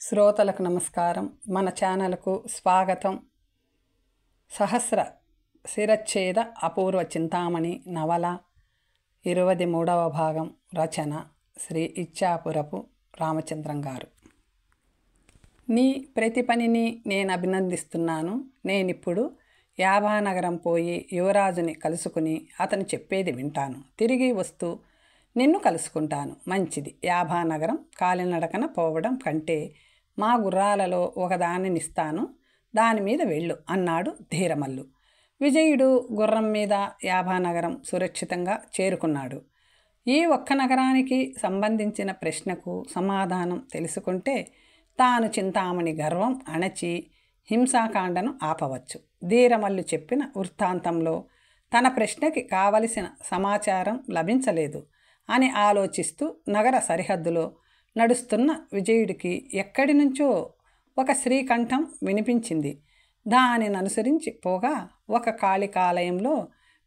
శ్రోతలకు నమస్కారం. మన ఛానల్కు స్వాగతం. సహస్ర శిరచ్ఛేద అపూర్వ చింతామణి నవల 23వ భాగం. రచన శ్రీ ఇచ్చాపురపు రామచంద్రం గారు. నీ ప్రతి పనిని నేను అభినందిస్తున్నాను. నేనిప్పుడు యాభానగరం పోయి యువరాజుని కలుసుకుని అతను చెప్పేది వింటాను. తిరిగి వస్తూ నిన్ను కలుసుకుంటాను. మంచిది. యాభానగరం కాలినడకన పోవడం కంటే మా గుర్రాలలో ఒకదానినిస్తాను, దాని మీద వెళ్ళు అన్నాడు ధీరమల్లు. విజయుడు గుర్రం మీద యాభానగరం సురక్షితంగా చేరుకున్నాడు. ఈ ఒక్క నగరానికి సంబంధించిన ప్రశ్నకు సమాధానం తెలుసుకుంటే తాను చింతామణి గర్వం అణచి హింసాకాండను ఆపవచ్చు. ధీరమల్లు చెప్పిన వృత్తాంతంలో తన ప్రశ్నకి కావలసిన సమాచారం లభించలేదు అని ఆలోచిస్తూ నగర సరిహద్దులో నడుస్తున్న విజయుడికి ఎక్కడి నుంచో ఒక శ్రీకంఠం వినిపించింది. దానిని అనుసరించి పోగా ఒక కాళికాలయంలో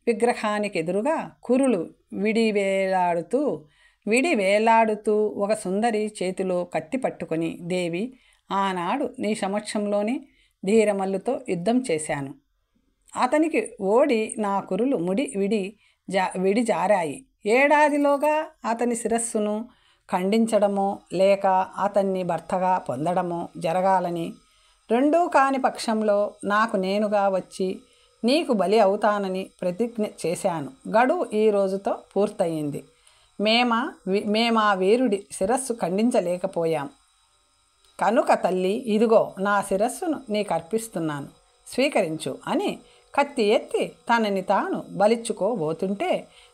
విగ్రహానికి ఎదురుగా కురులు విడి వేలాడుతూ ఒక సుందరి చేతిలో కత్తి పట్టుకొని, దేవి, ఆనాడు నీ సమక్షంలోనే ధీరమల్లుతో యుద్ధం చేశాను. అతనికి ఓడి నా కురులు విడి జారాయి. ఏడాదిలోగా అతని శిరస్సును ఖండించడమో లేక అతన్ని భర్తగా పొందడమో జరగాలని, రెండూ కాని పక్షంలో నాకు నేనుగా వచ్చి నీకు బలి అవుతానని ప్రతిజ్ఞ చేశాను. గడువు ఈ రోజుతో పూర్తయింది. మేమా వీరుడి శిరస్సు ఖండించలేకపోయాం కనుక తల్లి, ఇదిగో నా శిరస్సును నీకు అర్పిస్తున్నాను, స్వీకరించు అని కత్తి ఎత్తి తనని తాను బలిచ్చుకోబోతుంటే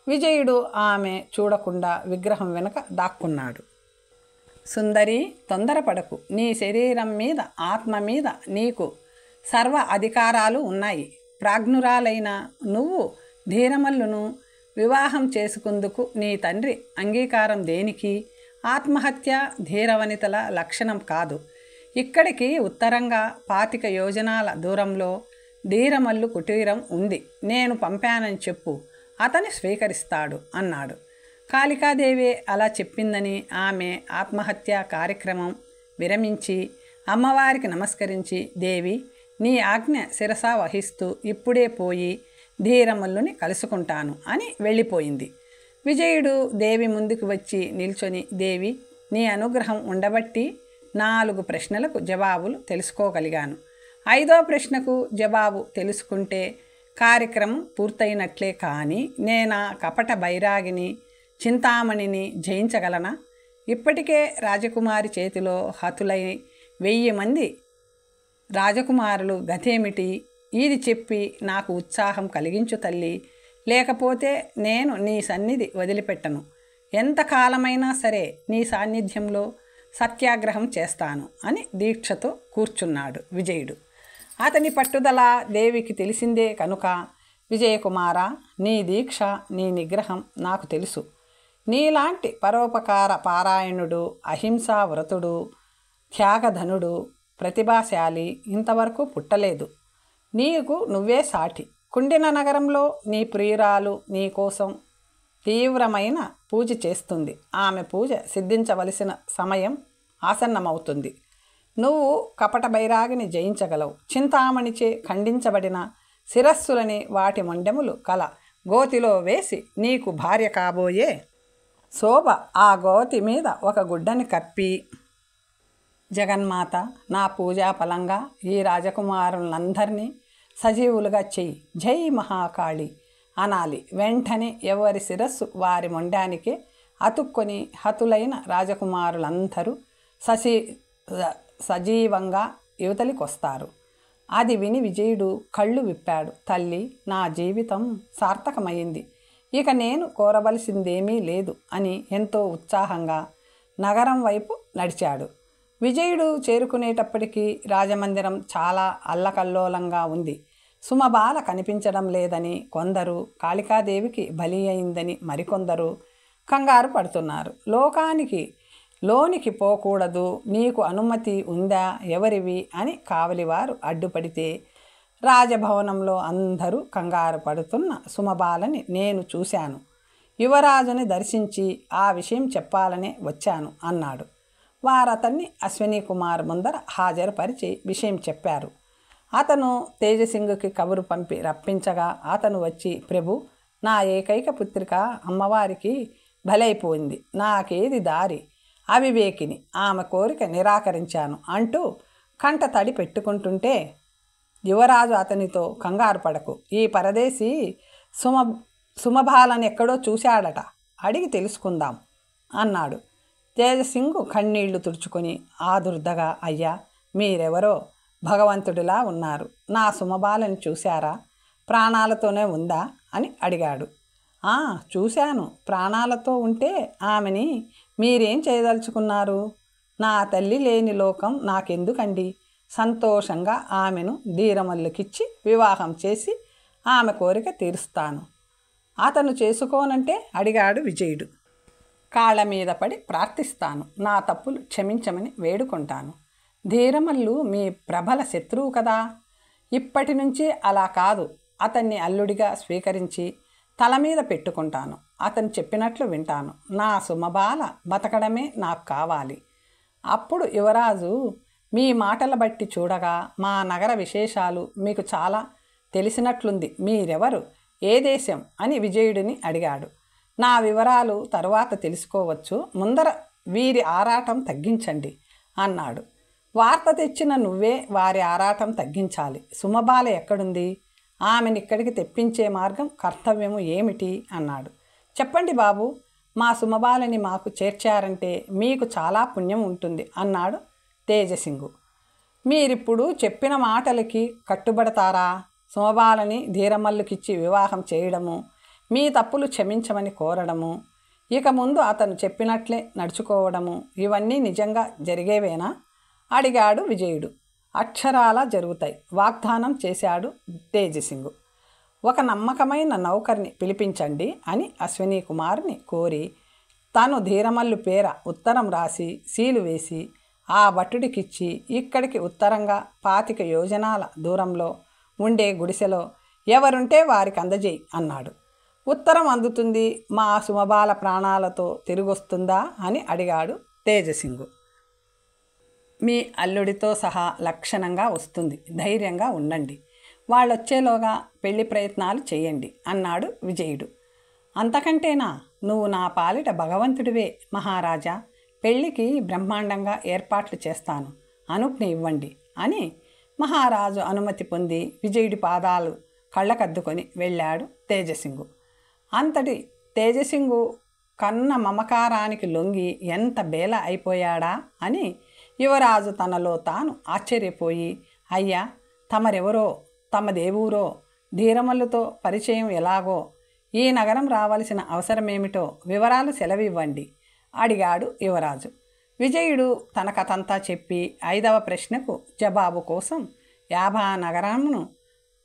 విజయుడు ఆమె చూడకుండా విగ్రహం వెనుక దాక్కున్నాడు. సుందరి, తొందరపడకు. నీ శరీరం మీద, ఆత్మ మీద నీకు సర్వ అధికారాలు ఉన్నాయి. ప్రాజ్ఞురాలైన నువ్వు ధీరమల్లును వివాహం చేసుకుందుకు నీ తండ్రి అంగీకారం దేనికి? ఆత్మహత్య ధీరవనితల లక్షణం కాదు. ఇక్కడికి ఉత్తరంగా 25 యోజనాల దూరంలో ధీరమల్లు కుటీరం ఉంది. నేను పంపానని చెప్పు, అతని స్వీకరిస్తాడు అన్నాడు. కాళికాదేవి అలా చెప్పిందని ఆమె ఆత్మహత్య కార్యక్రమం విరమించి అమ్మవారికి నమస్కరించి, దేవి, నీ ఆజ్ఞ శిరసా వహిస్తూ ఇప్పుడే పోయి ధీరమల్లుని కలుసుకుంటాను అని వెళ్ళిపోయింది. విజయుడు దేవి ముందుకు వచ్చి నిల్చొని, దేవి, నీ అనుగ్రహం ఉండబట్టి 4 ప్రశ్నలకు జవాబులు తెలుసుకోగలిగాను. 5వ ప్రశ్నకు జవాబు తెలుసుకుంటే కార్యక్రమం పూర్తయినట్లే. కానీ నేనా కపట బైరాగిని చింతామణిని జయించగలనా? ఇప్పటికే రాజకుమారి చేతిలో హతులై 1000 మంది రాజకుమారులు గతేమిటి? ఇది చెప్పి నాకు ఉత్సాహం కలిగించు తల్లి, లేకపోతే నేను నీ సన్నిధి వదిలిపెట్టను. ఎంతకాలమైనా సరే నీ సాన్నిధ్యంలో సత్యాగ్రహం చేస్తాను అని దీక్షతో కూర్చున్నాడు విజయుడు. అతని పట్టుదల దేవికి తెలిసిందే కనుక, విజయకుమార, నీ దీక్ష, నీ నిగ్రహం నాకు తెలుసు. నీలాంటి పరోపకార పారాయణుడు, అహింసా వ్రతుడు, త్యాగధనుడు, ప్రతిభాశాలి ఇంతవరకు పుట్టలేదు. నీకు నువ్వే సాటి. కుండిన నగరంలో నీ ప్రియురాలు నీ కోసం తీవ్రమైన పూజ చేస్తుంది. ఆమె పూజ సిద్ధించవలసిన సమయం ఆసన్నమవుతుంది. నువ్వు కపట బైరాగిని జయించగలవు. చింతామణిచే ఖండించబడిన శిరస్సులని వాటి మొండెములు కల గోతిలో వేసి నీకు భార్య కాబోయే శోభ ఆ గోతి మీద ఒక గుడ్డని కప్పి, జగన్మాత, నా పూజాఫలంగా ఈ రాజకుమారులందరినీ సజీవులుగా చెయ్యి, జై మహాకాళి అనాలి. వెంటనే ఎవరి శిరస్సు వారి మొండానికి అతుక్కొని హతులైన రాజకుమారులందరూ సజీవంగా యువతలికొస్తారు. అది విని విజయుడు కళ్ళు విప్పాడు. తల్లి, నా జీవితం సార్థకమైంది. ఇక నేను కోరవలసిందేమీ లేదు అని ఎంతో ఉత్సాహంగా నగరం వైపు నడిచాడు. విజయుడు చేరుకునేటప్పటికీ రాజమందిరం చాలా అల్లకల్లోలంగా ఉంది. సుమబాల కనిపించడం లేదని కొందరు, కాళికాదేవికి బలి అయిందని మరికొందరు కంగారు పడుతున్నారు. లోనికి పోకూడదు, నీకు అనుమతి ఉందా, ఎవరివి అని కావలివారు అడ్డుపడితే రాజభవనంలో అందరూ కంగారు పడుతున్న సుమబాలని నేను చూశాను. యువరాజుని దర్శించి ఆ విషయం చెప్పాలనే వచ్చాను అన్నాడు. వారతన్ని అశ్విని కుమార్ ముందర హాజరుపరిచి విషయం చెప్పారు. అతను తేజసింగుకి కబురు పంపి రప్పించగా అతను వచ్చి, ప్రభు, నా ఏకైక పుత్రిక అమ్మవారికి బలైపోయింది. నాకేది దారి? అవివేకిని, ఆమె కోరిక నిరాకరించాను అంటూ కంట తడి పెట్టుకుంటుంటే యువరాజు అతనితో, కంగారు పడకు, ఈ పరదేశీ సుమబాలను ఎక్కడో చూశాడట, అడిగి తెలుసుకుందాం అన్నాడు. తేజసింగు కన్నీళ్లు తుడుచుకొని ఆదుర్దగా, అయ్యా, మీరెవరో? భగవంతుడిలా ఉన్నారు. నా సుమబాలని చూశారా? ప్రాణాలతోనే ఉందా అని అడిగాడు. చూశాను. ప్రాణాలతో ఉంటే ఆమెని మీరేం చేయదలుచుకున్నారు? నా తల్లి లేని లోకం నాకెందుకండి? సంతోషంగా ఆమెను ధీరమల్లుకిచ్చి వివాహం చేసి ఆమె కోరిక తీరుస్తాను. అతను చేసుకోనంటే అడిగాడు విజయుడు. కాళ్ళ మీద పడి ప్రార్థిస్తాను. నా తప్పులు క్షమించమని వేడుకుంటాను. ధీరమల్లు మీ ప్రబల శత్రువు కదా. ఇప్పటి నుంచి అలా కాదు. అతన్ని అల్లుడిగా స్వీకరించి తల మీద పెట్టుకుంటాను. అతను చెప్పినట్లు వింటాను. నా సుమబాల బతకడమే నాకు కావాలి. అప్పుడు యువరాజు, మీ మాటల బట్టి చూడగా మా నగర విశేషాలు మీకు చాలా తెలిసినట్లుంది. మీరెవరు, ఏ దేశం అని విజయుడిని అడిగాడు. నా వివరాలు తరువాత తెలుసుకోవచ్చు. ముందర వీరి ఆరాటం తగ్గించండి అన్నాడు. వార్త తెచ్చిన నువ్వే వారి ఆరాటం తగ్గించాలి. సుమబాల ఎక్కడుంది? ఆమెను ఇక్కడికి తెప్పించే మార్గం, కర్తవ్యము ఏమిటి అన్నాడు. చెప్పండి బాబు, మా సుమబాలని మాకు చేర్చారంటే మీకు చాలా పుణ్యం ఉంటుంది అన్నాడు తేజసింగు. మీరిప్పుడు చెప్పిన మాటలకి కట్టుబడతారా? సుమబాలని ధీరమల్లుకిచ్చి వివాహం చేయడము, మీ తప్పులు క్షమించమని కోరడము, ఇక ముందు అతను చెప్పినట్లే నడుచుకోవడము, ఇవన్నీ నిజంగా జరిగేవేనా అడిగాడు విజయుడు. అక్షరాలా జరుగుతాయి, వాగ్దానం చేశాడు తేజసింగు. ఒక నమ్మకమైన నౌకర్ని పిలిపించండి అని అశ్విని కుమార్ని కోరి తాను ధీరమల్లు పేర ఉత్తరం రాసి సీలు వేసి ఆ భటుడికిచ్చి, ఇక్కడికి ఉత్తరంగా 25 యోజనాల దూరంలో ఉండే గుడిసెలో ఎవరుంటే వారికి అందజేయి అన్నాడు. ఉత్తరం అందుతుంది, మా సుమబాల ప్రాణాలతో తిరిగొస్తుందా అని అడిగాడు తేజసింగు. మీ అల్లుడితో సహా లక్షణంగా వస్తుంది, ధైర్యంగా ఉండండి. వాళ్ళొచ్చేలోగా పెళ్లి ప్రయత్నాలు చేయండి అన్నాడు విజయుడు. అంతకంటేనా? నువ్వు నా పాలిట భగవంతుడివే మహారాజా. పెళ్లికి బ్రహ్మాండంగా ఏర్పాట్లు చేస్తాను, అనుజ్ఞ ఇవ్వండి అని మహారాజు అనుమతి పొంది విజయుడి పాదాలు కళ్ళకద్దుకొని వెళ్ళాడు తేజసింగు. అంతటి తేజసింగు కన్న మమకారానికి లొంగి ఎంత బేల అయిపోయాడా అని యువరాజు తనలో తాను ఆశ్చర్యపోయి, అయ్యా, తమరెవరో, తమ దేవురో, ధీరమల్లుతో పరిచయం ఎలాగో, ఈ నగరం రావలసిన అవసరమేమిటో వివరాలు సెలవివ్వండి అడిగాడు యువరాజు. విజయుడు తన కథంతా చెప్పి 5వ ప్రశ్నకు జవాబు కోసం 50 నగరమును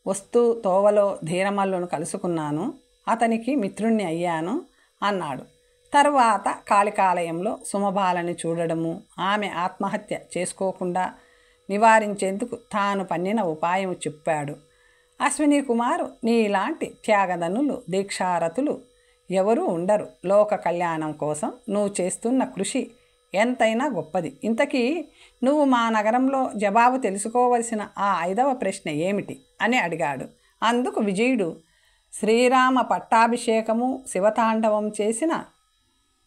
వస్తూ తోవలో ధీరమల్లును కలుసుకున్నాను, అతనికి మిత్రుణ్ణి అయ్యాను అన్నాడు. తరువాత కాళికాలయంలో సుమబాలని చూడడము, ఆమె ఆత్మహత్య చేసుకోకుండా నివారించేందుకు తాను పన్నిన ఉపాయం చెప్పాడు. అశ్విని కుమారు, నీలాంటి త్యాగదనులు, దీక్షారతులు ఎవరూ ఉండరు. లోక కళ్యాణం కోసం నువ్వు చేస్తున్న కృషి ఎంతైనా గొప్పది. ఇంతకీ నువ్వు మా నగరంలో జవాబు తెలుసుకోవలసిన ఆ 5వ ప్రశ్న ఏమిటి అని అడిగాడు. అందుకు విజయుడు, శ్రీరామ పట్టాభిషేకము శివతాండవం చేసిన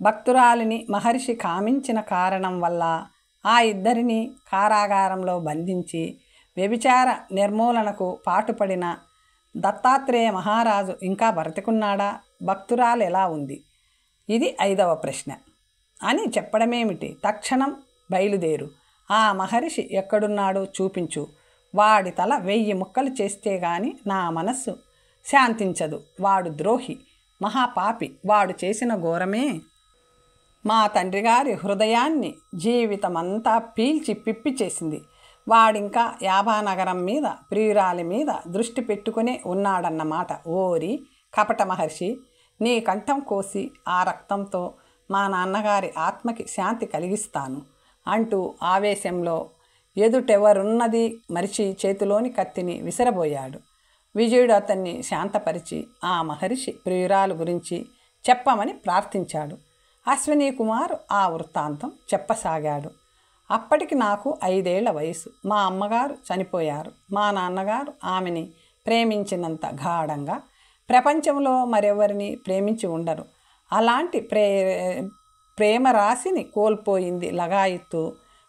భక్తురాలిని మహర్షి కామించిన కారణం వల్ల ఆ ఇద్దరిని కారాగారంలో బంధించి వ్యభిచార నిర్మూలనకు పాటుపడిన దత్తాత్రేయ మహారాజు ఇంకా బ్రతికున్నాడా? భక్తురాలు ఎలా ఉంది? ఇది 5వ ప్రశ్న అని చెప్పడమేమిటి? తక్షణం బయలుదేరు. ఆ మహర్షి ఎక్కడున్నాడో చూపించు. వాడి తల 1000 ముక్కలు చేస్తే గాని నా మనస్సు శాంతించదు. వాడు ద్రోహి, మహాపాపి. వాడు చేసిన ఘోరమే మా తండ్రిగారి హృదయాన్ని జీవితమంతా పీల్చి పిప్పి చేసింది. వాడింకా 50 నగరం మీద, ప్రియురాలి మీద దృష్టి పెట్టుకునే ఉన్నాడన్నమాట. ఓరి కపట మహర్షి, నీ కంఠం కోసి ఆ రక్తంతో మా నాన్నగారి ఆత్మకి శాంతి కలిగిస్తాను అంటూ ఆవేశంలో ఎదుటెవరున్నది మరిచి చేతిలోని కత్తిని విసిరబోయాడు. విజయుడు అతన్ని శాంతపరిచి ఆ మహర్షి ప్రియురాలు గురించి చెప్పమని ప్రార్థించాడు. అశ్విని కుమారు ఆ వృత్తాంతం చెప్పసాగాడు. అప్పటికి నాకు 5 ఏళ్ల వయసు. మా అమ్మగారు చనిపోయారు. మా నాన్నగారు ఆమెని ప్రేమించినంత గాఢంగా ప్రపంచంలో మరెవరిని ప్రేమించి ఉండరు. అలాంటి ప్రేమ రాశిని కోల్పోయింది లగాయత్తు.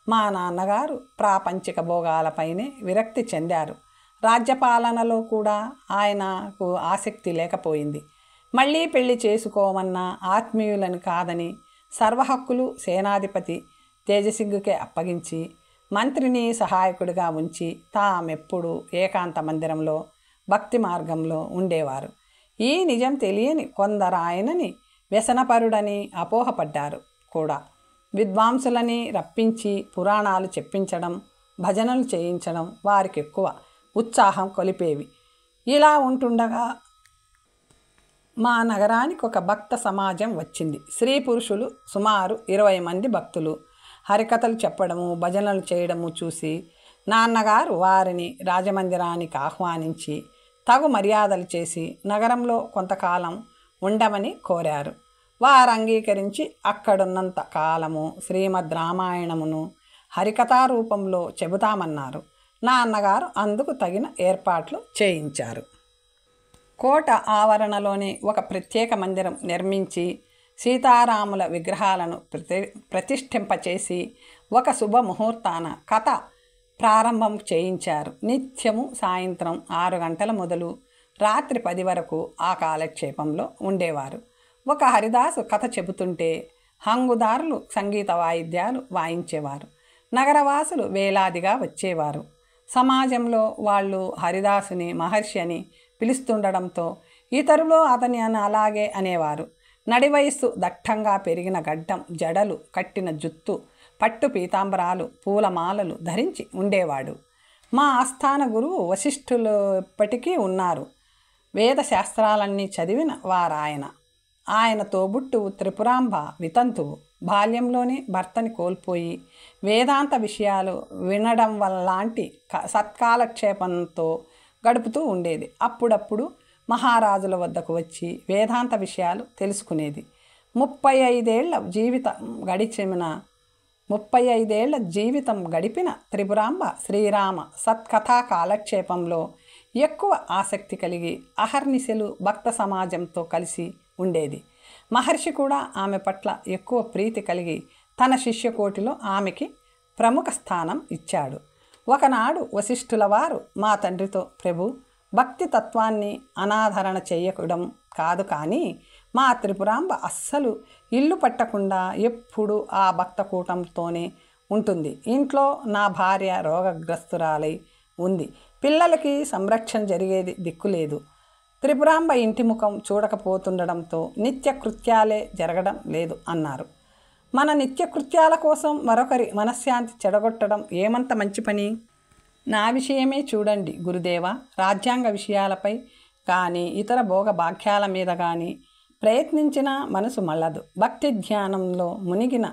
మా నాన్నగారు ప్రాపంచిక భోగాలపైనే విరక్తి చెందారు. రాజ్యపాలనలో కూడా ఆయనకు ఆసక్తి లేకపోయింది. మళ్ళీ పెళ్లి చేసుకోమన్న ఆత్మీయులని కాదని సర్వహక్కులు సేనాధిపతి తేజసింగుకే అప్పగించి మంత్రిని సహాయకుడిగా ఉంచి తామెప్పుడు ఏకాంత మందిరంలో భక్తి మార్గంలో ఉండేవారు. ఈ నిజం తెలియని కొందరు ఆయనని వ్యసనపరుడని అపోహపడ్డారు కూడా. విద్వాంసులని రప్పించి పురాణాలు చెప్పించడం, భజనలు చేయించడం వారికి ఎక్కువ ఉత్సాహం కొలిపేవి. ఇలా ఉంటుండగా మా నగరానికి ఒక భక్త సమాజం వచ్చింది. స్త్రీ పురుషులు సుమారు 20 మంది భక్తులు హరికథలు చెప్పడము, భజనలు చేయడము చూసి నాన్నగారు వారిని రాజమందిరానికి ఆహ్వానించి తగు మర్యాదలు చేసి నగరంలో కొంతకాలం ఉండమని కోరారు. వారు అంగీకరించి అక్కడున్నంత కాలము శ్రీమద్ రామాయణమును హరికథారూపంలో చెబుతామన్నారు. నాన్నగారు అందుకు తగిన ఏర్పాట్లు చేయించారు. కోట ఆవరణలోనే ఒక ప్రత్యేక మందిరం నిర్మించి సీతారాముల విగ్రహాలను ప్రతిష్ఠింపచేసి ఒక శుభముహూర్తాన కథ ప్రారంభం చేయించారు. నిత్యము సాయంత్రం 6 గంటల మొదలు రాత్రి 10 వరకు ఆ కాలక్షేపంలో ఉండేవారు. ఒక హరిదాసు కథ చెబుతుంటే హంగుదారులు సంగీత వాయిద్యాలు వాయించేవారు. నగరవాసులు వేలాదిగా వచ్చేవారు. సమాజంలో వాళ్ళు హరిదాసుని మహర్షి అని పిలుస్తుండడంతో ఇతరులు అతని అని అలాగే అనేవారు. నడి వయస్సు, దట్టంగా పెరిగిన గడ్డం, జడలు కట్టిన జుత్తు, పట్టు పీతాంబరాలు, పూలమాలలు ధరించి ఉండేవాడు. మా ఆస్థాన గురువు వశిష్ఠులు ఇప్పటికీ ఉన్నారు. వేద శాస్త్రాలన్నీ చదివిన వారాయన. ఆయన తోబుట్టువు త్రిపురాంబ వితంతువు. బాల్యంలోనే భర్తని కోల్పోయి వేదాంత విషయాలు వినడం వల్లాంటి సత్కాలక్షేపంతో గడుపుతూ ఉండేది. అప్పుడప్పుడు మహారాజుల వద్దకు వచ్చి వేదాంత విషయాలు తెలుసుకునేది. 35 ఏళ్ల జీవితం గడిపిన త్రిపురాంబ శ్రీరామ సత్కథా కాలక్షేపంలో ఎక్కువ ఆసక్తి కలిగి అహర్నిశలు భక్త సమాజంతో కలిసి ఉండేది. మహర్షి కూడా ఆమె పట్ల ఎక్కువ ప్రీతి కలిగి తన శిష్యకోటిలో ఆమెకి ప్రముఖ స్థానం ఇచ్చాడు. ఒకనాడు వశిష్ఠుల వారు మా తండ్రితో, ప్రభు, భక్తి తత్వాన్ని అనాదరణ చేయడం కాదు, కానీ మా త్రిపురాంబ అస్సలు ఇల్లు పట్టకుండా ఎప్పుడు ఆ భక్త కూటంతోనే ఉంటుంది. ఇంట్లో నా భార్య రోగగ్రస్తురాలై ఉంది. పిల్లలకి సంరక్షణ జరిగేది దిక్కులేదు. త్రిపురాంబ ఇంటి ముఖం చూడకపోతుండడంతో నిత్యకృత్యాలే జరగడం లేదు అన్నారు. మన నిత్యకృత్యాల కోసం మరొకరి మనశ్శాంతి చెడగొట్టడం ఏమంత మంచి పని? నా విషయమే చూడండి గురుదేవ. రాజ్యాంగ విషయాలపై కానీ ఇతర భోగ భాగ్యాల మీద కానీ ప్రయత్నించిన మనసు మళ్ళదు. భక్తి ధ్యానంలో మునిగిన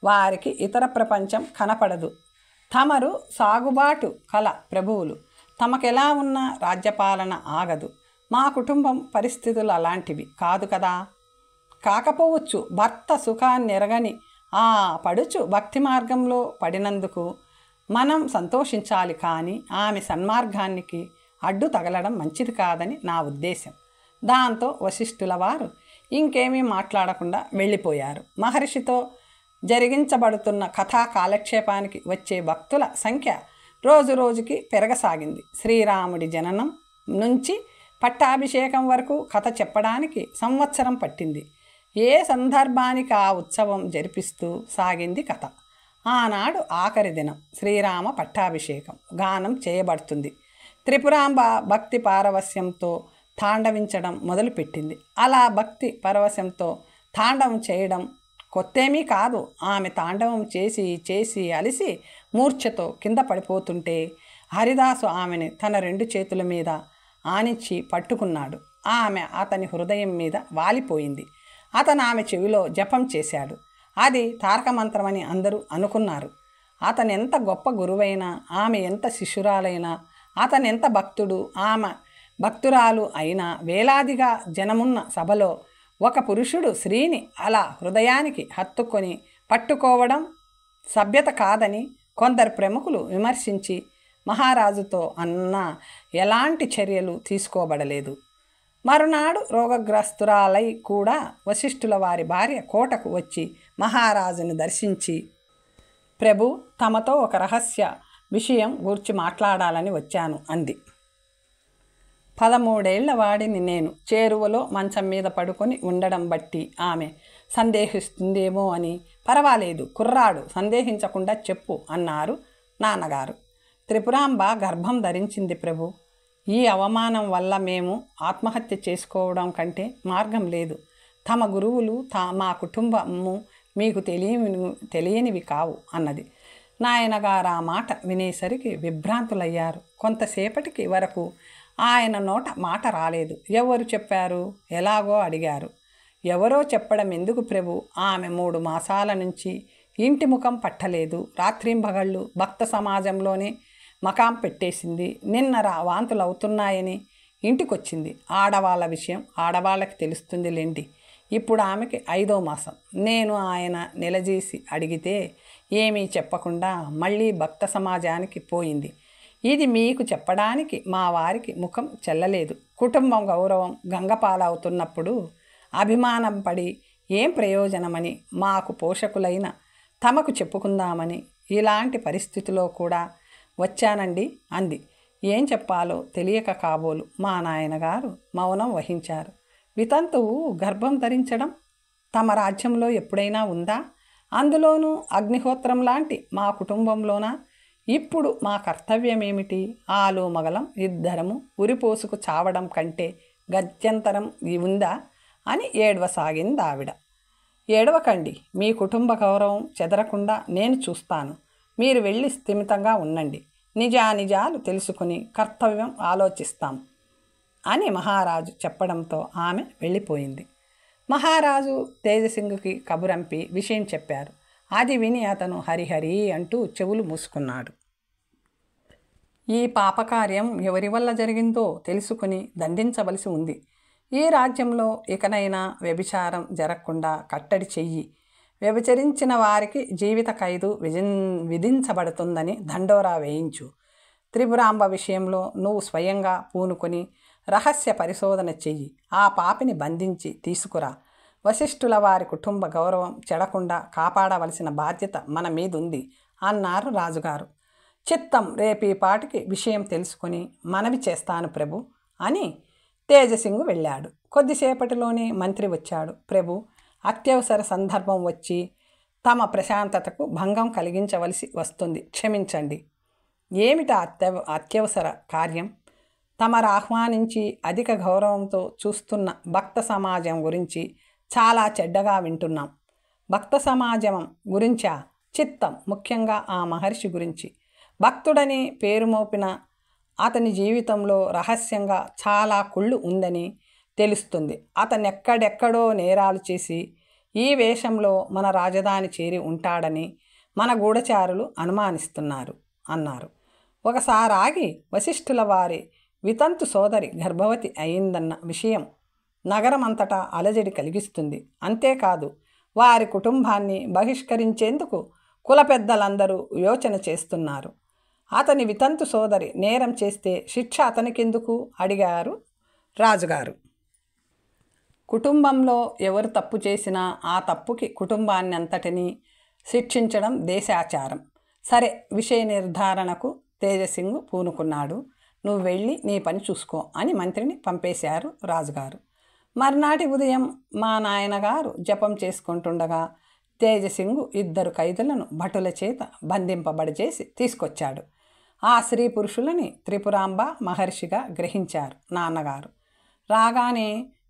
వారికి ఇతర ప్రపంచం కనపడదు. తమరు సాగుబాటు కల ప్రభువులు. తమకెలా ఉన్న రాజ్యపాలన ఆగదు. మా కుటుంబం పరిస్థితులు అలాంటివి కాదు కదా. కాకపోవచ్చు. భర్త సుఖాన్ని ఎరగని ఆ పడుచు భక్తి మార్గంలో పడినందుకు మనం సంతోషించాలి, కానీ ఆమె సన్మార్గానికి అడ్డు తగలడం మంచిది కాదని నా ఉద్దేశం. దాంతో వశిష్ఠుల వారు ఇంకేమీ మాట్లాడకుండా వెళ్ళిపోయారు. మహర్షితో జరిగించబడుతున్న కథా కాలక్షేపానికి వచ్చే భక్తుల సంఖ్య రోజురోజుకి పెరగసాగింది. శ్రీరాముడి జననం నుంచి పట్టాభిషేకం వరకు కథ చెప్పడానికి సంవత్సరం పట్టింది. ఏ సందర్భానికి ఆ ఉత్సవం జరిపిస్తూ సాగింది కథ. ఆనాడు ఆఖరి దినం శ్రీరామ పట్టాభిషేకం గానం చేయబడుతుంది. త్రిపురాంబ భక్తి పారవస్యంతో తాండవించడం మొదలుపెట్టింది. అలా భక్తి పరవశంతో తాండవం చేయడం కొత్తేమీ కాదు. ఆమె తాండవం చేసి చేసి అలిసి మూర్ఛతో కింద పడిపోతుంటే హరిదాసు ఆమెని తన 2 చేతుల మీద ఆనించి పట్టుకున్నాడు. ఆమె అతని హృదయం మీద వాలిపోయింది. అతను ఆమె చెవిలో జపం చేశాడు. అది తారక మంత్రమని అందరూ అనుకున్నారు. అతను ఎంత గొప్ప గురువైనా, ఆమె ఎంత శిష్యురాలైనా, అతను ఎంత భక్తుడు, ఆమె భక్తురాలు అయినా వేలాదిగా జనమున్న సభలో ఒక పురుషుడు స్త్రీని అలా హృదయానికి హత్తుకొని పట్టుకోవడం సభ్యత కాదని కొందరు ప్రముఖులు విమర్శించి మహారాజుతో అన్న ఎలాంటి చర్యలు తీసుకోబడలేదు. మరునాడు రోగగ్రస్తురాలై కూడా వశిష్ఠుల వారి భార్య కోటకు వచ్చి మహారాజును దర్శించి, ప్రభు, తమతో ఒక రహస్య విషయం గూర్చి మాట్లాడాలని వచ్చాను అంది. 13 ఏళ్ల వాడిని నేను. చేరువలో మంచం మీద పడుకొని ఉండడం బట్టి ఆమె సందేహిస్తుందేమో అని. పర్వాలేదు కుర్రాడు, సందేహించకుండా చెప్పు అన్నారు నాన్నగారు. త్రిపురాంబ గర్భం ధరించింది ప్రభు. ఈ అవమానం వల్ల మేము ఆత్మహత్య చేసుకోవడం కంటే మార్గం లేదు. తమ గురువులు మా కుటుంబము మీకు తెలియనివి కావు అన్నది. నాయనగారు ఆ మాట వినేసరికి విభ్రాంతులయ్యారు. కొంతసేపటికి వరకు ఆయన నోట మాట రాలేదు. ఎవరు చెప్పారు, ఎలాగో అడిగారు. ఎవరో చెప్పడం ఎందుకు ప్రభు, ఆమె 3 మాసాల నుంచి ఇంటి ముఖం పట్టలేదు. రాత్రింబగళ్ళు భక్త సమాజంలోనే మకాం పెట్టేసింది. నిన్న వాంతులు అవుతున్నాయని ఇంటికొచ్చింది. ఆడవాళ్ళ విషయం ఆడవాళ్ళకి తెలుస్తుంది లేండి. ఇప్పుడు ఆమెకి 5వ మాసం. నేను ఆయన నిలదీసి అడిగితే ఏమీ చెప్పకుండా మళ్ళీ భక్త సమాజానికి పోయింది. ఇది మీకు చెప్పడానికి మా వారికి ముఖం చెల్లలేదు. కుటుంబం గౌరవం గంగపాలవుతున్నప్పుడు అభిమానం పడి ఏం ప్రయోజనమని మాకు పోషకులైన తమకు చెప్పుకుందామని ఇలాంటి పరిస్థితిలో కూడా వచ్చానండి అంది. ఏం చెప్పాలో తెలియక కాబోలు మా నాయనగారు మౌనం వహించారు. వితంతువు గర్భం ధరించడం తమ రాజ్యంలో ఎప్పుడైనా ఉందా? అందులోనూ అగ్నిహోత్రం లాంటి మా కుటుంబంలోనా? ఇప్పుడు మా కర్తవ్యమేమిటి? ఆలు మగలం ఇద్దరము ఉరిపోసుకు చావడం కంటే గత్యంతరం ఉందా అని ఏడవసాగింది ఆవిడ. ఏడవకండి, మీ కుటుంబ గౌరవం చెదరకుండా నేను చూస్తాను. మీరు వెళ్ళి స్థిమితంగా ఉండండి. నిజానిజాలు తెలుసుకుని కర్తవ్యం ఆలోచిస్తాం అని మహారాజు చెప్పడంతో ఆమె వెళ్ళిపోయింది. మహారాజు తేజసింగుకి కబురంపి విషయం చెప్పారు. అది విని అతను హరిహరి అంటూ చెవులు మూసుకున్నాడు. ఈ పాపకార్యం ఎవరి వల్ల జరిగిందో తెలుసుకుని దండించవలసి ఉంది. ఈ రాజ్యంలో ఇకనైనా వ్యభిచారం జరగకుండా కట్టడి చెయ్యి. వ్యభిచరించిన వారికి జీవిత ఖైదు విధించబడుతుందని దండోరా వేయించు. త్రిపురాంబ విషయంలో నువ్వు స్వయంగా పూనుకొని రహస్య పరిశోధన చెయ్యి. ఆ పాపిని బంధించి తీసుకురా. వశిష్ఠుల వారి కుటుంబ గౌరవం చెడకుండా కాపాడవలసిన బాధ్యత మన మీదుంది అన్నారు రాజుగారు. చిత్తం, రేపీ పాటికి విషయం తెలుసుకుని మనవి చేస్తాను ప్రభు అని తేజసింగు వెళ్ళాడు. కొద్దిసేపటిలోనే మంత్రి వచ్చాడు. ప్రభు, అత్యవసర సందర్భం వచ్చి తమ ప్రశాంతతకు భంగం కలిగించవలసి వస్తుంది, క్షమించండి. ఏమిటా అత్యవసర కార్యం? తమరు ఆహ్వానించి అధిక గౌరవంతో చూస్తున్న భక్త సమాజం గురించి చాలా చెడ్డగా వింటున్నాం. భక్త సమాజం గురించా? చిత్తం, ముఖ్యంగా ఆ మహర్షి గురించి. భక్తుడని పేరు మోపిన అతని జీవితంలో రహస్యంగా చాలా కుళ్ళు ఉందని తెలుస్తుంది. అతనెక్కడెక్కడో నేరాలు చేసి ఈ వేషంలో మన రాజధాని చేరి ఉంటాడని మన గూఢచారులు అనుమానిస్తున్నారు అన్నారు. ఒకసారి ఆగి, వశిష్ఠుల వారి వితంతు సోదరి గర్భవతి అయిందన్న విషయం నగరమంతటా అలజడి కలిగిస్తుంది. అంతేకాదు, వారి కుటుంబాన్ని బహిష్కరించేందుకు కుల పెద్దలందరూ యోచన చేస్తున్నారు. అతని వితంతు సోదరి నేరం చేస్తే శిక్ష అతనికెందుకు అడిగారు రాజుగారు. కుటుంబంలో ఎవరు తప్పు చేసినా ఆ తప్పుకి కుటుంబాన్ని అంతటినీ శిక్షించడం దేశాచారం. సరే, విషయ నిర్ధారణకు తేజసింగు పూనుకున్నాడు. నువ్వు వెళ్ళి నీ పని చూసుకో అని మంత్రిని పంపేశారు రాజుగారు. మర్నాటి ఉదయం మా నాయనగారు జపం చేసుకుంటుండగా తేజసింగు 2 ఖైదులను భటుల చేత బంధింపబడిచేసి తీసుకొచ్చాడు. ఆ స్త్రీ పురుషులని త్రిపురాంబ మహర్షిగా గ్రహించారు నాన్నగారు. రాగానే,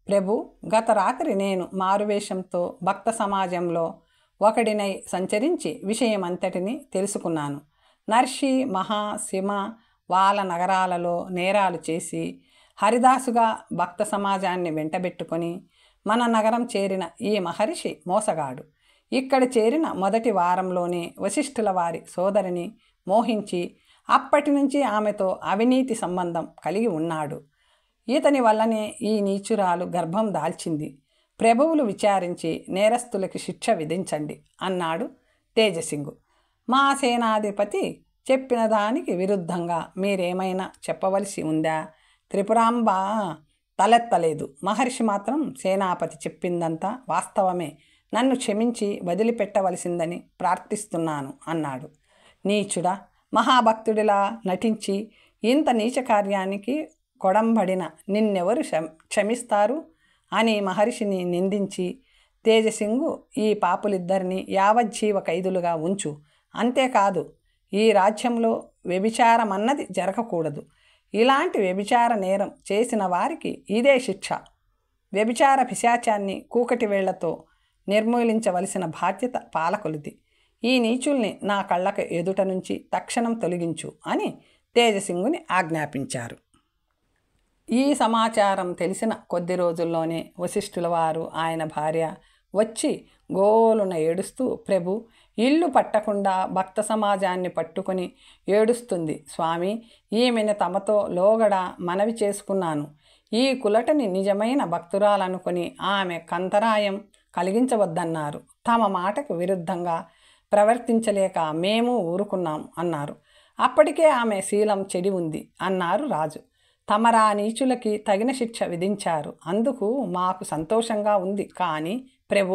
ప్రభు, గత రాత్రి నేను మారువేషంతో భక్త సమాజంలో ఒకడినై సంచరించి విషయమంతటిని తెలుసుకున్నాను. నర్షి, మహా, సింహ వాళ్ళ నగరాలలో నేరాలు చేసి హరిదాసుగా భక్త సమాజాన్ని వెంటబెట్టుకొని మన నగరం చేరిన ఈ మహర్షి మోసగాడు. ఇక్కడ చేరిన మొదటి వారంలోనే వశిష్ఠుల వారి సోదరిని మోహించి అప్పటి నుంచి ఆమెతో అవినీతి సంబంధం కలిగి ఉన్నాడు. ఇతని వల్లనే ఈ నీచురాలు గర్భం దాల్చింది. ప్రభువులు విచారించి నేరస్తులకి శిక్ష విధించండి అన్నాడు తేజసింగు. మా సేనాధిపతి చెప్పిన దానికి విరుద్ధంగా మీరేమైనా చెప్పవలసి ఉందా? త్రిపురాంబ తలెత్తలేదు. మహర్షి మాత్రం సేనాపతి చెప్పిందంతా వాస్తవమే, నన్ను క్షమించి వదిలిపెట్టవలసిందని ప్రార్థిస్తున్నాను అన్నాడు. నీచుడా, మహాభక్తుడిలా నటించి ఇంత నీచ కార్యానికి కొడంబడిన నిన్నెవరు క్షమిస్తారు అని మహర్షిని నిందించి, తేజసింగు ఈ పాపులిద్దరినీ యావజ్జీవ ఖైదులుగా ఉంచు. అంతేకాదు, ఈ రాజ్యంలో వ్యభిచారమన్నది జరగకూడదు. ఇలాంటి వ్యభిచార నేరం చేసిన వారికి ఇదే శిక్ష. వ్యభిచార పిశాచాన్ని కూకటి వేళ్లతో నిర్మూలించవలసిన బాధ్యత పాలకులది. ఈ నీచుల్ని నా కళ్ళకు ఎదుట నుంచి తక్షణం తొలగించు అని తేజసింగుని ఆజ్ఞాపించారు. ఈ సమాచారం తెలిసిన కొద్ది రోజుల్లోనే వశిష్ఠుల వారు ఆయన భార్య వచ్చి గోలున ఏడుస్తూ, ప్రభు, ఇల్లు పట్టకుండా భక్త సమాజాన్ని పట్టుకొని ఏడుస్తుంది స్వామి. ఈమెను తమతో లోగడ మనవి చేసుకున్నాను. ఈ కులటని నిజమైన భక్తురాలనుకొని ఆమె కంతరాయం కలిగించవద్దన్నారు. తమ మాటకు విరుద్ధంగా ప్రవర్తించలేక మేము ఊరుకున్నాం అన్నారు. అప్పటికే ఆమె శీలం చెడి ఉంది అన్నారు రాజు. తమరా నీచులకి తగిన శిక్ష విధించారు. అందుకు మాకు సంతోషంగా ఉంది. కానీ ప్రభు,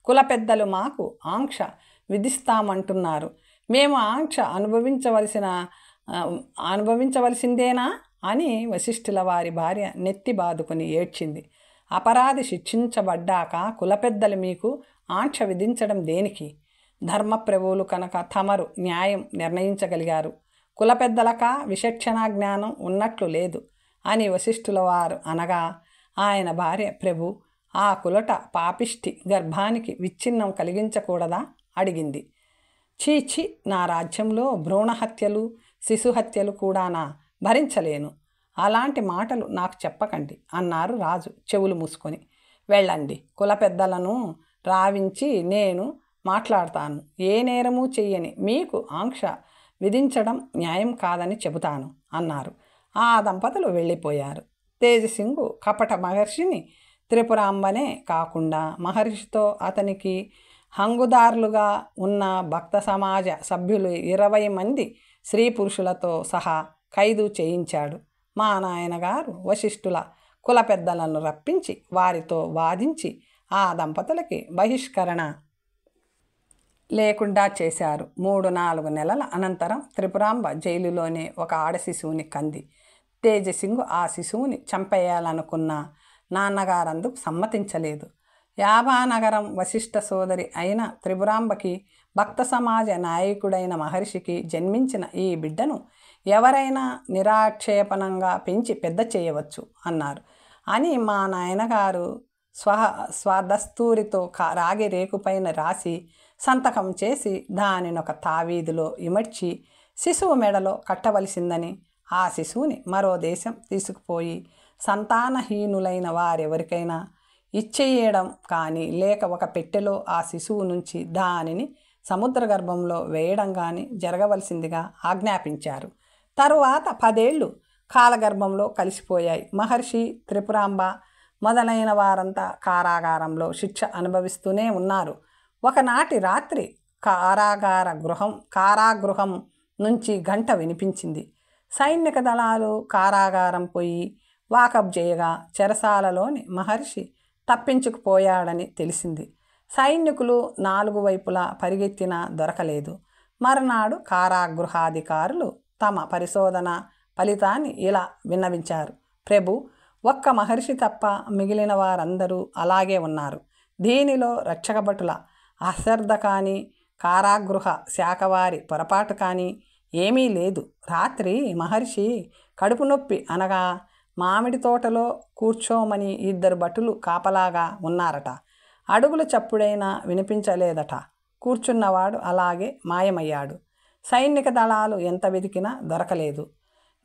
కుల పెద్దలు మాకు ఆంక్ష విధిస్తామంటున్నారు. మేము ఆంక్ష అనుభవించవలసిందేనా అని వశిష్ఠుల వారి భార్య నెత్తి బాదుకుని ఏడ్చింది. అపరాధి శిక్షించబడ్డాక కులపెద్దలు మీకు ఆంక్ష విధించడం దేనికి? ధర్మప్రభువులు కనుక తమరు న్యాయం నిర్ణయించగలిగారు. కులపెద్దలక విచక్షణా జ్ఞానం ఉన్నట్లు లేదు అని వశిష్ఠుల వారు అనగా, ఆయన భార్య, ప్రభు, ఆ కులట పాపిష్టి గర్భానికి విచ్ఛిన్నం కలిగించకూడదా అడిగింది. చీచి, నా రాజ్యంలో భ్రూణహత్యలు శిశుహత్యలు కూడానా భరించలేను. అలాంటి మాటలు నాకు చెప్పకండి అన్నారు రాజు చెవులు మూసుకొని. వెళ్ళండి, కుల పెద్దలను రావించి నేను మాట్లాడతాను. ఏ నేరము చెయ్యని మీకు ఆంక్ష విధించడం న్యాయం కాదని చెబుతాను అన్నారు. ఆ దంపతులు వెళ్ళిపోయారు. తేజసింగు కపట మహర్షిని త్రిపురాంబనే కాకుండా మహర్షితో అతనికి హంగుదారులుగా ఉన్న భక్త సమాజ సభ్యులు 20 మంది స్త్రీ పురుషులతో సహా ఖైదు చేయించాడు. మా నాయనగారు వశిష్ఠుల కుల పెద్దలను రప్పించి వారితో వాదించి ఆ దంపతులకి బహిష్కరణ లేకుండా చేశారు. 3-4 నెలల అనంతరం త్రిపురాంబ జైలులోనే ఒక ఆడ శిశువుని కంది. తేజసింగు ఆ శిశువుని చంపేయాలనుకున్న నాన్నగారందుకు సమ్మతించలేదు. యాభానగరం వశిష్ఠ సోదరి అయిన త్రిపురాంబకి భక్త సమాజ నాయకుడైన మహర్షికి జన్మించిన ఈ బిడ్డను ఎవరైనా నిరాక్షేపణంగా పెంచి పెద్ద చేయవచ్చు అన్నారు అని మా నాయనగారు స్వదస్తూరితో రాగి రేకుపైన రాసి సంతకం చేసి దానినొక తావీదులో ఇమడ్చి శిశువు మెడలో కట్టవలసిందని, ఆ శిశువుని మరో దేశం తీసుకుపోయి సంతానహీనులైన వారెవరికైనా ఇచ్చేయడం కానీ, లేక ఒక పెట్టెలో ఆ శిశువు నుంచి దానిని సముద్ర గర్భంలో వేయడం కానీ జరగవలసిందిగా ఆజ్ఞాపించారు. తరువాత 10 ఏళ్ళు కాలగర్భంలో కలిసిపోయాయి. మహర్షి, త్రిపురాంబ మొదలైన వారంతా కారాగారంలో శిక్ష అనుభవిస్తూనే ఉన్నారు. ఒకనాటి రాత్రి కారాగృహం నుంచి గంట వినిపించింది. సైనిక దళాలు కారాగారం పోయి వాకప్ చేయగా చెరసాలలోని మహర్షి తప్పించుకుపోయాడని తెలిసింది. సైనికులు 4 వైపులా పరిగెత్తినా దొరకలేదు. మరునాడు కారాగృహాధికారులు తమ పరిశోధన ఫలితాన్ని ఇలా విన్నవించారు. ప్రభు, ఒక్క మహర్షి తప్ప మిగిలిన వారందరూ అలాగే ఉన్నారు. దీనిలో రక్షకభటుల అశ్రద్ధ కానీ, కారాగృహ శాఖవారి పొరపాటు కానీ ఏమీ లేదు. రాత్రి మహర్షి కడుపు నొప్పి అనగా మామిడి తోటలో కూర్చోమని 2 భటులు కాపలాగా ఉన్నారట. అడుగుల చప్పుడైనా వినిపించలేదట. కూర్చున్నవాడు అలాగే మాయమయ్యాడు. సైనిక దళాలు ఎంత వెతికినా దొరకలేదు.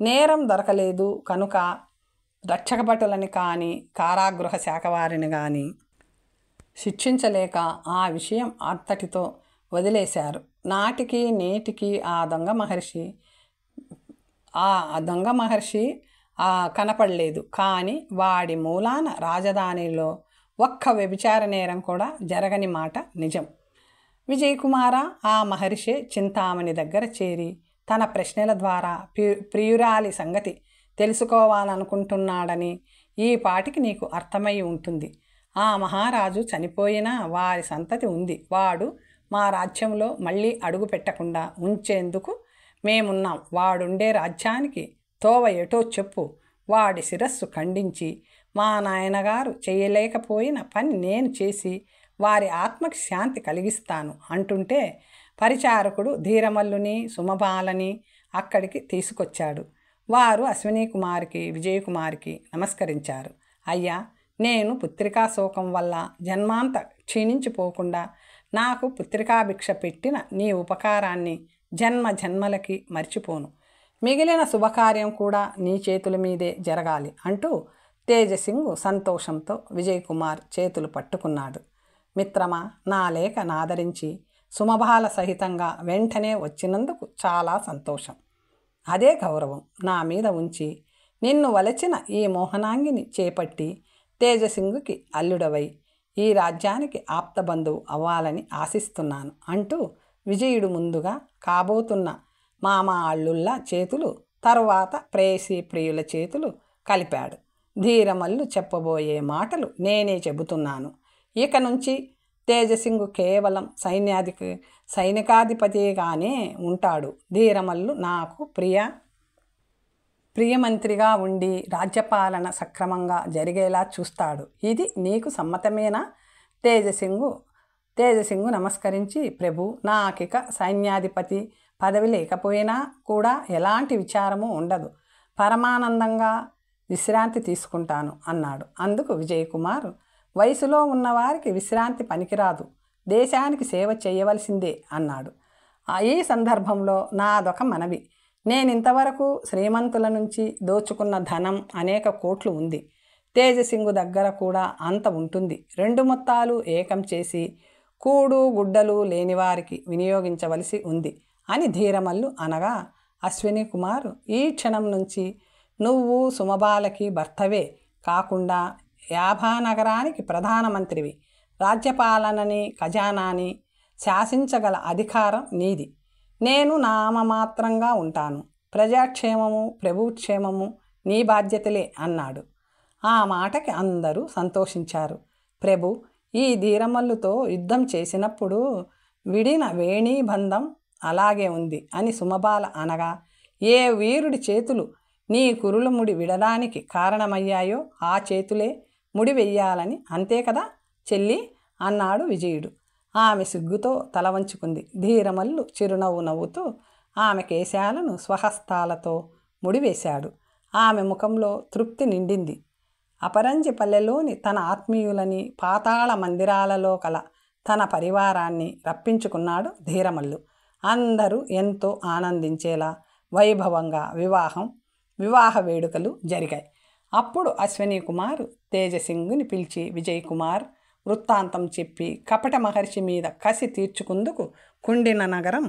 నేరం దొరకలేదు కనుక రక్షకభటులని కానీ, కారాగృహ శాఖవారిని కానీ శిక్షించలేక ఆ విషయం అంతటితో వదిలేశారు. నాటికి నేటికి ఆ దొంగ మహర్షి కనపడలేదు. కానీ వాడి మూలాన రాజధానిలో ఒక్క వ్యభిచార నేరం కూడా జరగని మాట నిజం. విజయకుమార, ఆ మహర్షే చింతామణి దగ్గర చేరి తన ప్రశ్నల ద్వారా ప్రియురాలి సంగతి తెలుసుకోవాలనుకుంటున్నాడని ఈ పాటికి నీకు అర్థమై ఉంటుంది. ఆ మహారాజు చనిపోయినా వారి సంతతి ఉంది. వాడు మా రాజ్యంలో మళ్ళీ అడుగు పెట్టకుండా ఉంచేందుకు మేమున్నాం. వాడుండే రాజ్యానికి తోవ ఎటో చెప్పు. వాడి శిరస్సు ఖండించి మా నాయనగారు చేయలేకపోయిన పని నేను చేసి వారి ఆత్మకి శాంతి కలిగిస్తాను అంటుంటే పరిచారకుడు ధీరమల్లుని సుమబాలని అక్కడికి తీసుకొచ్చాడు. వారు అశ్విని కుమార్కి విజయకుమార్కి నమస్కరించారు. అయ్యా, నేను పుత్రికా శోకం వల్ల జన్మాంత క్షీణించిపోకుండా నాకు పుత్రికాభిక్ష పెట్టిన నీ ఉపకారాన్ని జన్మ జన్మలకి మర్చిపోను. మిగిలిన శుభకార్యం కూడా నీ చేతుల మీదే జరగాలి అంటూ తేజసింగు సంతోషంతో విజయకుమార్ చేతులు పట్టుకున్నాడు. మిత్రమా, నా లేఖ నాదరించి సుమబాల సహితంగా వెంటనే వచ్చినందుకు చాలా సంతోషం. అదే గౌరవం నా మీద ఉంచి నిన్ను వలచిన ఈ మోహనాంగిని చేపట్టి తేజసింగుకి అల్లుడవై ఈ రాజ్యానికి ఆప్తబంధువు అవ్వాలని ఆశిస్తున్నాను అంటూ విజయుడు ముందుగా కాబోతున్న మామ అల్లుళ్ళ చేతులు, తరువాత ప్రేయసీ ప్రియుల చేతులు కలిపాడు. ధీరమల్లు చెప్పబోయే మాటలు నేనే చెబుతున్నాను. ఇక నుంచి తేజసింగు కేవలం సైనికాధిపతిగానే ఉంటాడు. ధీరమల్లు నాకు ప్రియమంత్రిగా ఉండి రాజ్యపాలన సక్రమంగా జరిగేలా చూస్తాడు. ఇది నీకు సమ్మతమేనా? తేజసింగు నమస్కరించి, ప్రభు, నాకిక సైన్యాధిపతి పదవి లేకపోయినా కూడా ఎలాంటి విచారము ఉండదు. పరమానందంగా విశ్రాంతి తీసుకుంటాను అన్నాడు. అందుకు విజయకుమార్, వయసులో ఉన్నవారికి విశ్రాంతి పనికిరాదు, దేశానికి సేవ చేయవలసిందే అన్నాడు. ఈ సందర్భంలో నాదొక మనవి. నేనింతవరకు శ్రీమంతుల నుంచి దోచుకున్న ధనం అనేక కోట్లు ఉంది. తేజసింగు దగ్గర కూడా అంత ఉంటుంది. 2 మొత్తాలు ఏకం చేసి కూడు గుడ్డలు లేనివారికి వినియోగించవలసి ఉంది అని ధీరమల్లు అనగా, అశ్విని కుమార్, ఈ క్షణం నుంచి నువ్వు సుమబాలకి భర్తవే కాకుండా యాభానగరానికి ప్రధానమంత్రివి. రాజ్యపాలనని ఖజానాని శాసించగల అధికారం నీది. నేను నామమాత్రంగా ఉంటాను. ప్రజాక్షేమము ప్రభుక్షేమము నీ బాధ్యతలే అన్నాడు. ఆ మాటకి అందరూ సంతోషించారు. ప్రభు, ఈ ధీరమల్లుతో యుద్ధం చేసినప్పుడు విడిన వేణీబంధం అలాగే ఉంది అని సుమబాల అనగా, ఏ వీరుడి చేతులు నీ కురుల ముడి విడడానికి కారణమయ్యాయో ఆ చేతులే ముడి వెయ్యాలని అంతే కదా చెల్లి అన్నాడు విజయుడు. ఆమె సిగ్గుతో తల వంచుకుంది. ధీరమల్లు చిరునవ్వు నవ్వుతూ ఆమె కేశాలను స్వహస్తాలతో ముడివేశాడు. ఆమె ముఖంలో తృప్తి నిండింది. అపరంజిపల్లెలోని తన ఆత్మీయులని, పాతాళ మందిరాలలో కల తన పరివారాన్ని రప్పించుకున్నాడు ధీరమల్లు. అందరూ ఎంతో ఆనందించేలా వైభవంగా వివాహ వేడుకలు జరిగాయి. అప్పుడు అశ్విని కుమార్ తేజసింగుని పిలిచి విజయకుమార్ వృత్తాంతం చెప్పి కపట మహర్షి మీద కసి తీర్చుకుందుకు కుండిన నగరం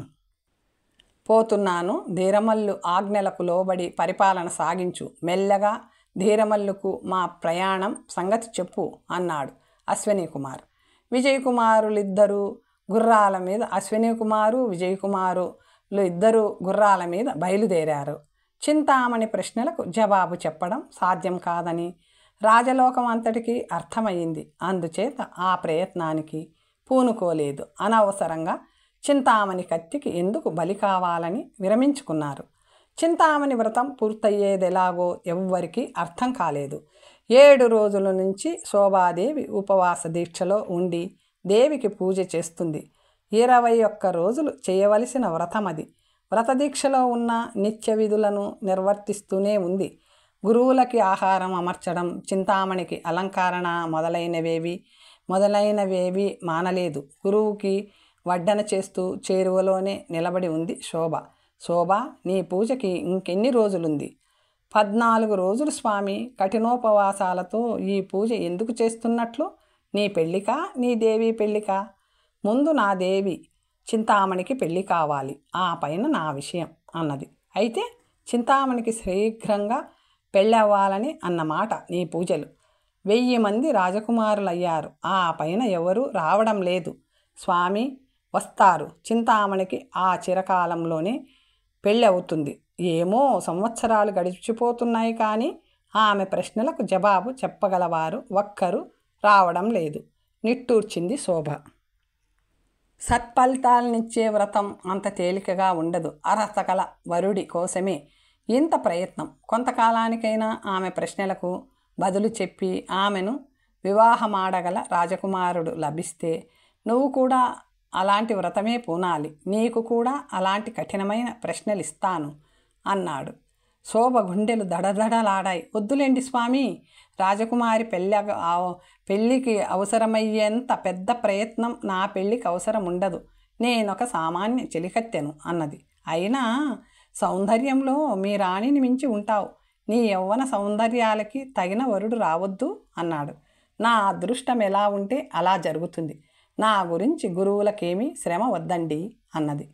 పోతున్నాను. ధీరమల్లు ఆజ్ఞలకు లోబడి పరిపాలన సాగించు. మెల్లగా ధీరమల్లుకు మా ప్రయాణం సంగతి చెప్పు అన్నాడు అశ్విని కుమార్. విజయకుమారులిద్దరూ గుర్రాల మీద ఇద్దరు గుర్రాల మీద బయలుదేరారు. చింతామణి ప్రశ్నలకు జవాబు చెప్పడం సాధ్యం కాదని రాజలోకం అంతటికీ అర్థమయ్యింది. అందుచేత ఆ ప్రయత్నానికి పూనుకోలేదు. అనవసరంగా చింతామణి కత్తికి ఎందుకు బలి కావాలని విరమించుకున్నారు. చింతామణి వ్రతం పూర్తయ్యేదెలాగో ఎవ్వరికీ అర్థం కాలేదు. 7 రోజుల నుంచి శోభాదేవి ఉపవాస దీక్షలో ఉండి దేవికి పూజ చేస్తుంది. 21 రోజులు చేయవలసిన వ్రతమది. వ్రతదీక్షలో ఉన్న నిత్య విధులను నిర్వర్తిస్తూనే ఉంది. గురువులకి ఆహారం అమర్చడం, చింతామణికి అలంకరణ మొదలైనవేవి మానలేదు. గురువుకి వడ్డన చేస్తూ చేరువలోనే నిలబడి ఉంది శోభ, నీ పూజకి ఇంకెన్ని రోజులుంది? 14 రోజులు స్వామి. కఠినోపవాసాలతో ఈ పూజ ఎందుకు చేస్తున్నట్లు? నీ పెళ్ళికా, నీ దేవి పెళ్ళికా? ముందు నా దేవి చింతామణికి పెళ్ళి కావాలి, ఆ పైన నా విషయం అన్నది. అయితే చింతామణికి శీఘ్రంగా పెళ్ళవ్వాలని అన్నమాట నీ పూజలు. 1000 మంది రాజకుమారులయ్యారు, ఆ పైన ఎవరూ రావడం లేదు స్వామి. వస్తారు. చింతామణికి ఆ చిరకాలంలోనే పెళ్ళి అవుతుంది. ఏమో సంవత్సరాలు గడిచిపోతున్నాయి కానీ ఆమె ప్రశ్నలకు జవాబు చెప్పగలవారు ఒక్కరు రావడం లేదు. నిట్టూర్చింది శోభ. సత్ఫలితాలనిచ్చే వ్రతం అంత తేలికగా ఉండదు. అర్హత గల వరుడి కోసమే ఇంత ప్రయత్నం. కొంతకాలానికైనా ఆమె ప్రశ్నలకు బదులు చెప్పి ఆమెను వివాహమాడగల రాజకుమారుడు లభిస్తే నువ్వు కూడా అలాంటి వ్రతమే పూనాలి. నీకు కూడా అలాంటి కఠినమైన ప్రశ్నలు ఇస్తాను అన్నాడు. శోభ గుండెలు దడదడలాడాయి. వద్దులేండి స్వామి, రాజకుమారి పెళ్ళికి అవసరమయ్యేంత పెద్ద ప్రయత్నం నా పెళ్ళికి అవసరం ఉండదు. నేనొక సామాన్య చెలికత్తెను అన్నది. అయినా సౌందర్యంలో మీ రాణిని మించి ఉంటావు. నీ యవ్వన సౌందర్యాలకి తగిన వరుడు రావద్దు అన్నాడు. నా అదృష్టం ఎలా ఉంటే అలా జరుగుతుంది. నా గురించి గురువులకేమీ శ్రమ వద్దండి అన్నది.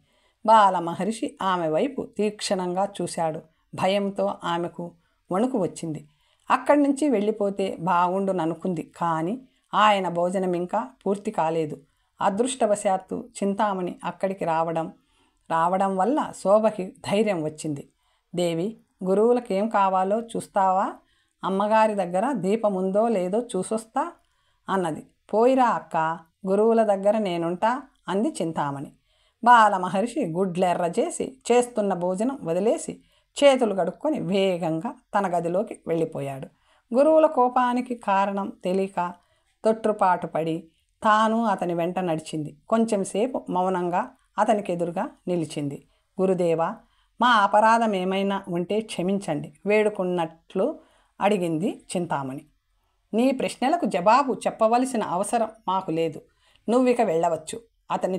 బాలమహర్షి ఆమె వైపు తీక్షణంగా చూశాడు. భయంతో ఆమెకు వణుకు వచ్చింది. అక్కడి నుంచి వెళ్ళిపోతే బాగుండుననుకుంది. కానీ ఆయన భోజనం ఇంకా పూర్తి కాలేదు. అదృష్టవశాత్తు చింతామణి అక్కడికి రావడం వల్ల శోభకి ధైర్యం వచ్చింది. దేవి, గురువులకేం కావాలో చూస్తావా? అమ్మగారి దగ్గర దీపముందో లేదో చూసొస్తా అన్నది. పోయిరా అక్క, గురువుల దగ్గర నేనుంటా అంది చింతామణి. బాలమహర్షి గుడ్లెర్ర చేసి చేస్తున్న భోజనం వదిలేసి చేతులు కడుక్కొని వేగంగా తన గదిలోకి వెళ్ళిపోయాడు. గురువుల కోపానికి కారణం తెలియక తొట్టుపాటు పడి తాను అతని వెంట నడిచింది. కొంచెంసేపు మౌనంగా అతనికి ఎదురుగా నిలిచింది. గురుదేవా, మా అపరాధం ఏమైనా ఉంటే క్షమించండి వేడుకున్నట్లు అడిగింది చింతామణి. నీ ప్రశ్నలకు జవాబు చెప్పవలసిన అవసరం మాకు లేదు. నువ్విక వెళ్ళవచ్చు. అతని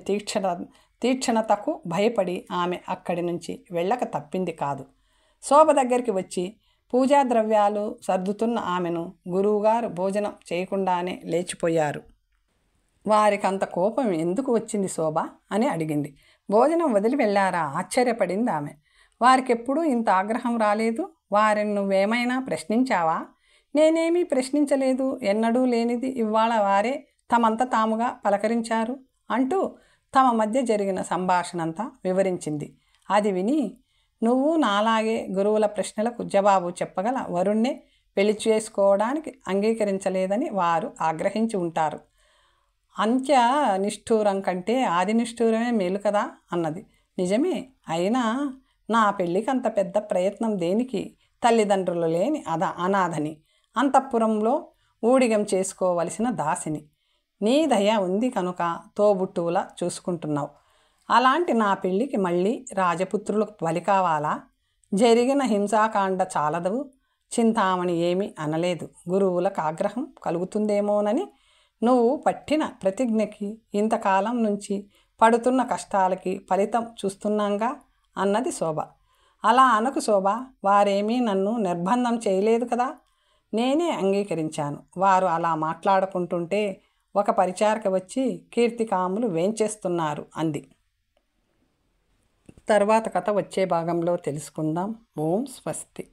తీక్షణతకు భయపడి ఆమె అక్కడి నుంచి వెళ్ళక తప్పింది కాదు. శోభ దగ్గరికి వచ్చి పూజా ద్రవ్యాలు సర్దుతున్న ఆమెను గురువుగారు భోజనం చేయకుండానే లేచిపోయారు. వారికంత కోపం ఎందుకు వచ్చింది శోభ అని అడిగింది. భోజనం వదిలి వెళ్ళారా? ఆశ్చర్యపడింది ఆమె. వారికెప్పుడూ ఇంత ఆగ్రహం రాలేదు. వారిని నువ్వేమైనా ప్రశ్నించావా? నేనేమీ ప్రశ్నించలేదు. ఎన్నడూ లేనిది ఇవాళ వారే తమంత తాముగా పలకరించారు అంటూ తమ మధ్య జరిగిన సంభాషణంతా వివరించింది. అది విని నువ్వు నాలాగే గురువుల ప్రశ్నలకు జవాబు చెప్పగల వరుణ్ణే పెళ్లి చేసుకోవడానికి అంగీకరించలేదని వారు ఆగ్రహించి ఉంటారు. అంత్య నిష్ఠూరం కంటే ఆది నిష్ఠూరమే మేలు కదా అన్నది. నిజమే. అయినా నా పెళ్ళికి అంత పెద్ద ప్రయత్నం దేనికి? తల్లిదండ్రులు లేని అనాథని, అంతఃపురంలో ఊడిగం చేసుకోవలసిన దాసిని. నీ దయ ఉంది కనుక తోబుట్టువులా చూసుకుంటున్నావు. అలాంటి నా పెళ్ళికి మళ్ళీ రాజపుత్రులకు బలి కావాలా? జరిగిన హింసాకాండ చాలదు. చింతామణి ఏమీ అనలేదు. గురువులకు ఆగ్రహం కలుగుతుందేమోనని నువ్వు పట్టిన ప్రతిజ్ఞకి, ఇంతకాలం నుంచి పడుతున్న కష్టాలకి ఫలితం చూస్తున్నాంగా అన్నది శోభ. అలా అనకు శోభ, వారేమీ నన్ను నిర్బంధం చేయలేదు కదా. నేనే అంగీకరించాను. వారు అలా మాట్లాడుకుంటుంటే ఒక పరిచారక వచ్చి కీర్తికాములు వేంచేస్తున్నారు అంది. తర్వాత కథ వచ్చే భాగంలో తెలుసుకుందాం. ఓం స్వస్తి.